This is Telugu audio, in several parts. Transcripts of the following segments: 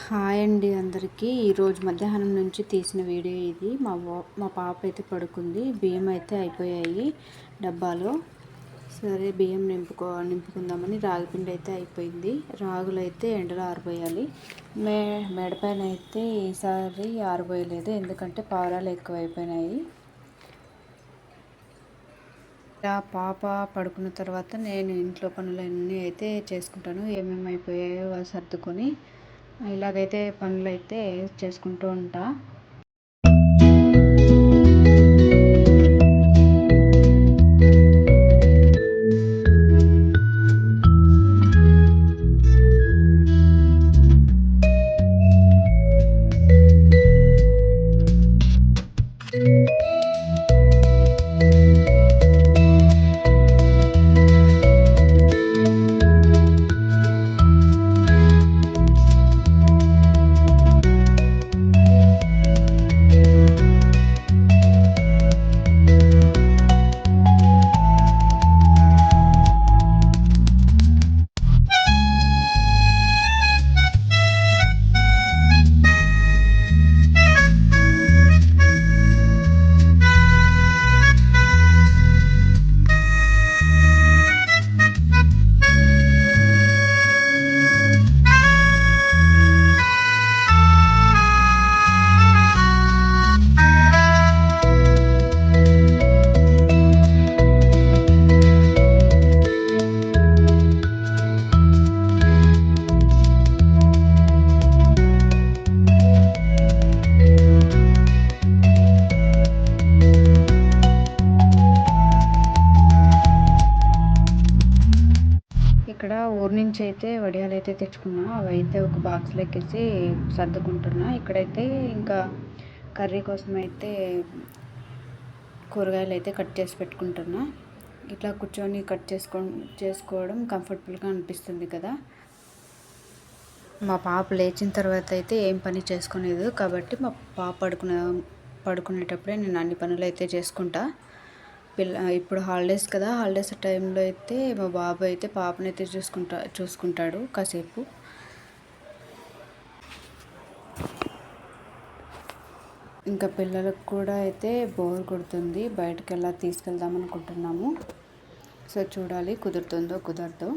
హాయ్ అండి అందరికీ. ఈరోజు మధ్యాహ్నం నుంచి తీసిన వీడియో ఇది. మా పాప అయితే పడుకుంది. బియ్యం అయితే అయిపోయాయి డబ్బాలో. సరే బియ్యం నింపుకుందామని రాగిపిండి అయితే అయిపోయింది. రాగులు అయితే ఎండలో ఆరిపోయాలి. మెడపైన అయితే ఈసారి ఆరిపోయలేదు, ఎందుకంటే పావురాలు ఎక్కువైపోయినాయి. పాప పడుకున్న తర్వాత నేను ఇంట్లో పనులన్నీ అయితే చేసుకుంటాను. ఏమేమి అయిపోయాయో సర్దుకొని ఇలాగైతే పనులు అయితే చేసుకుంటూ ఉంటా. ఇక్కడ ఊరి నుంచి అయితే వడియాలు అయితే తెచ్చుకున్నా. అవి అయితే ఒక బాక్స్లో ఎక్కేసి సర్దుకుంటున్నా. ఇక్కడైతే ఇంకా కర్రీ కోసం అయితే కూరగాయలు అయితే కట్ చేసి పెట్టుకుంటున్నా. ఇట్లా కూర్చొని కట్ చేసుకోవడం కంఫర్టబుల్గా అనిపిస్తుంది కదా. మా పాప లేచిన తర్వాత అయితే ఏం పని చేసుకునేది, కాబట్టి మా పాప పడుకునేటప్పుడే నేను అన్ని పనులు అయితే చేసుకుంటా. ఇప్పుడు హాలిడేస్ కదా, హాలిడేస్ టైంలో అయితే మా బాబు అయితే పాపనైతే చూసుకుంటాడు కాసేపు. ఇంకా పిల్లలకు కూడా అయితే బోర్ కొడుతుంది. బయటకు ఎలా తీసుకెళ్దాం అనుకుంటున్నాము. సో చూడాలి కుదురుతుందో కుదరదో.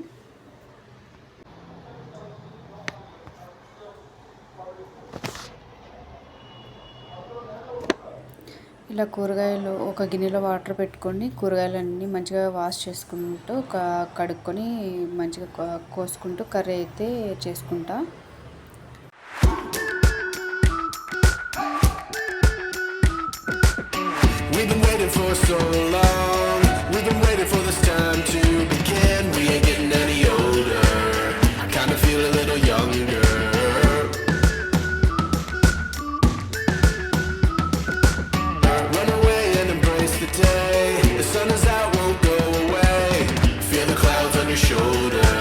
ఇలా కూరగాయలు ఒక గిన్నెలో వాటర్ పెట్టుకొని కూరగాయలన్నీ మంచిగా వాష్ చేసుకుంటూ కడుక్కొని మంచిగా కోసుకుంటూ కర్రీ అయితే చేసుకుంటా. We've been waiting for so long. We've been waiting for this time to begin. We ain't getting any older. I kinda feel a little younger. Run away and embrace the day. The sun is out, won't go away. Feel the clouds on your shoulder.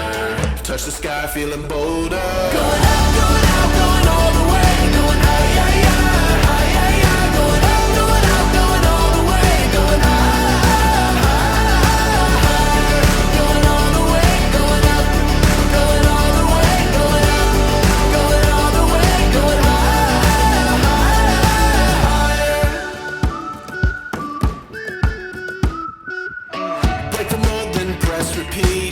Touch the sky, feeling bolder. Going out, going out, going all the way. Going high, high, high, high, high, high. Going out, going out, going all the way. Going high, high, high. Going all the way, going up. Going all the way, going up. Going all the way, going high, high, higher. Break the mold, then press repeat.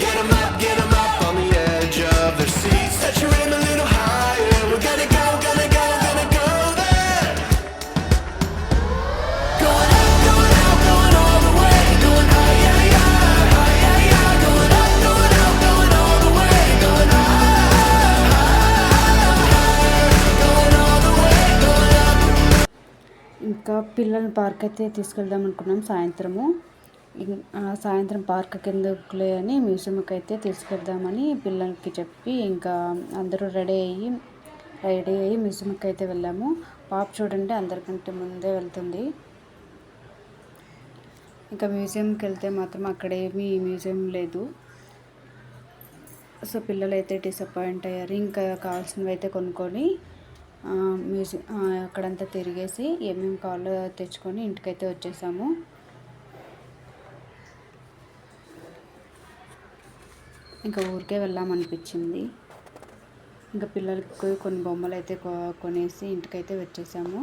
Get 'em up on the edge of their seats. Set your aim a little higher. We're gonna go, gonna go, gonna go there. Going up, going out, going all the way. Going high, high, high, high, high, high. Going up, going out, going all the way. Going high, high, higher. Going all the way, going up. ఇంకా పిల్లల్ని పార్క్ అయితే తీసుకెళ్దాం అనుకున్నాం సాయంత్రం పార్క్ కిందకులే అని మ్యూజియంకి అయితే తీసుకెళ్దామని పిల్లలకి చెప్పి ఇంకా అందరూ రెడీ అయ్యి మ్యూజియంకి అయితే వెళ్ళాము. పాప చూడండి అందరికంటే ముందే వెళ్తుంది. ఇంకా మ్యూజియంకి వెళ్తే మాత్రం అక్కడేమీ మ్యూజియం లేదు. సో పిల్లలు అయితే డిసప్పాయింట్ అయ్యారు. ఇంకా కావాల్సినవి అయితే కొనుక్కొని అక్కడంతా తిరిగేసి ఏమేమి కావాలో తెచ్చుకొని ఇంటికైతే వచ్చేసాము. ఇంకా ఊరికే వెళ్ళామనిపించింది. ఇంకా పిల్లలకి కొన్ని బొమ్మలు అయితే కొనేసి ఇంటికైతే వచ్చేసాము.